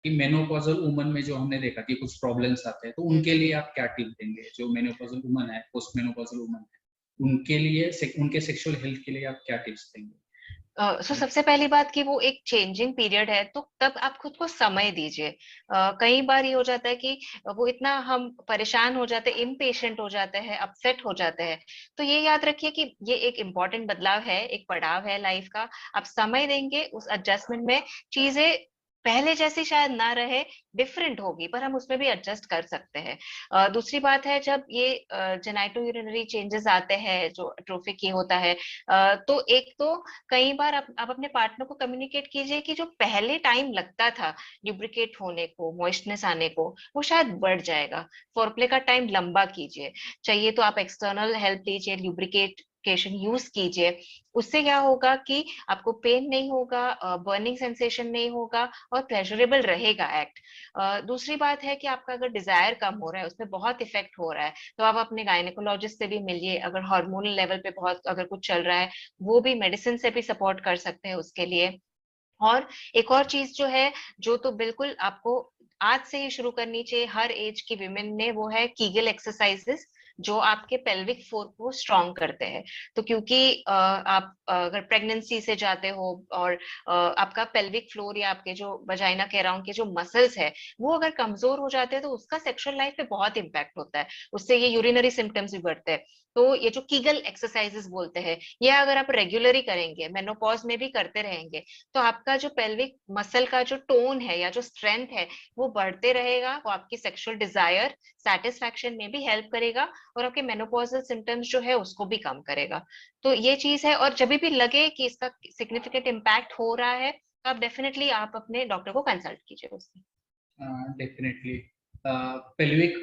कि menopausal woman में जो हमने देखा कि कुछ प्रॉब्लम्स आते हैं, तो उनके लिए आप क्या टिप देंगे? जो मेनोपॉजल वुमन है, पोस्ट मेनोपॉजल वुमन है, उनके लिए उनके सेक्सुअल हेल्थ के लिए आप क्या टिप्स देंगे? सबसे पहली बात कि वो एक चेंजिंग पीरियड है, तो तब आप खुद को समय दीजिए। कई बार ये हो जाता है कि वो इतना हम परेशान हो जाते हैं, इम्पेशेंट हो जाते हैं, अपसेट हो जाते हैं। तो ये याद रखिए कि ये एक इम्पॉर्टेंट बदलाव है, एक पड़ाव है लाइफ का। आप समय देंगे उस एडजस्टमेंट में, चीजें पहले जैसी शायद ना रहे, डिफरेंट होगी, पर हम उसमें भी एडजस्ट कर सकते हैं। दूसरी बात है, जब ये जेनाइटो यूरिनरी चेंजेस आते हैं, जो एट्रोफिक ये होता है, तो एक तो कई बार आप अपने पार्टनर को कम्युनिकेट कीजिए कि जो पहले टाइम लगता था ल्यूब्रिकेट होने को, मॉइस्चनेस आने को, वो शायद बढ़ जाएगा। फोरप्ले का टाइम लंबा कीजिए, चाहिए तो आप एक्सटर्नल हेल्प लीजिए, ल्यूब्रिकेशन यूज कीजिए। उससे क्या होगा कि आपको पेन नहीं होगा, बर्निंग सेंसेशन नहीं होगा, और प्लेजरेबल रहेगा एक्ट। दूसरी बात है कि आपका अगर डिजायर कम हो रहा है, उसमें बहुत इफेक्ट हो रहा है, तो आप अपने गायनेकोलॉजिस्ट से भी मिलिए। अगर हार्मोनल लेवल पे बहुत अगर कुछ चल रहा है, वो भी मेडिसिन से भी सपोर्ट कर सकते हैं उसके लिए। और एक और चीज जो है, जो तो बिल्कुल आपको आज से ही शुरू करनी चाहिए हर एज की विमेन ने, वो है कीगल एक्सरसाइजेस, जो आपके पेल्विक फ्लोर को स्ट्रॉन्ग करते हैं। तो क्योंकि आप अगर प्रेगनेंसी से जाते हो और आपका पेल्विक फ्लोर या आपके जो वजाइना के अराउंड के जो मसल्स है, वो अगर कमजोर हो जाते हैं, तो उसका सेक्सुअल लाइफ पे बहुत इंपैक्ट होता है। उससे ये यूरिनरी सिम्टम्स भी बढ़ते हैं। तो ये जो कीगल एक्सरसाइजेस बोलते हैं, ये अगर आप रेगुलरली करेंगे, मेनोपॉज में भी करते रहेंगे, तो आपका जो पेल्विक मसल का जो टोन है या जो स्ट्रेंथ है, वो बढ़ते रहेगा। वो आपकी सेक्सुअल डिजायर सेटिस्फैक्शन में भी हेल्प करेगा, और आपके मेनोपॉजल सिम्टम्स जो है उसको भी कम करेगा। तो ये चीज है। और जब भी लगे कि इसका सिग्निफिकेंट इम्पैक्ट हो रहा है, तो आप डेफिनेटली आप अपने डॉक्टर को कंसल्ट कीजिए उससे। डेफिनेटली। पेल्विक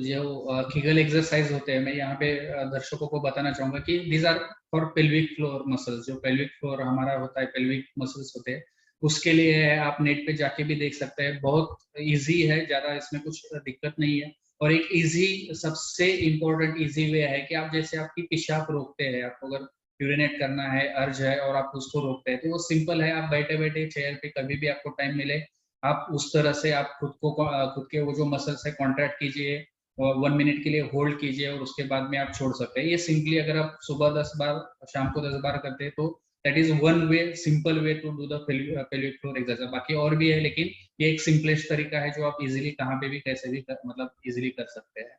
जो कीगल एक्सरसाइज होते हैं, मैं यहाँ पे दर्शकों को बताना चाहूंगा कि these are for pelvic floor muscles. जो पेल्विक फ्लोर हमारा होता है, पेल्विक मसल्स होते हैं, उसके लिए है। आप नेट पे जाके भी देख सकते हैं, बहुत इजी है, ज्यादा इसमें कुछ दिक्कत नहीं है। और एक इजी, सबसे इम्पोर्टेंट इजी वे है कि आप जैसे आपकी पेशाब रोकते हैं, आपको अगर यूरिनेट करना है, अर्ज है और आप उसको रोकते हैं, तो वो सिंपल है। आप बैठे बैठे चेयर पे कभी भी आपको टाइम मिले, आप उस तरह से आप खुद के वो जो मसल्स है कॉन्ट्रैक्ट कीजिए, और 1 मिनट के लिए होल्ड कीजिए, और उसके बाद में आप छोड़ सकते हैं। ये सिंपली अगर आप सुबह 10 बार, शाम को 10 बार करते हैं, तो that is one way, simple way to do the pelvic floor exercise. बाकी और भी है, लेकिन ये एक सिंपलेस्ट तरीका है जो आप इजीली कहाँ पे भी कैसे भी मतलब इजीली कर सकते हैं।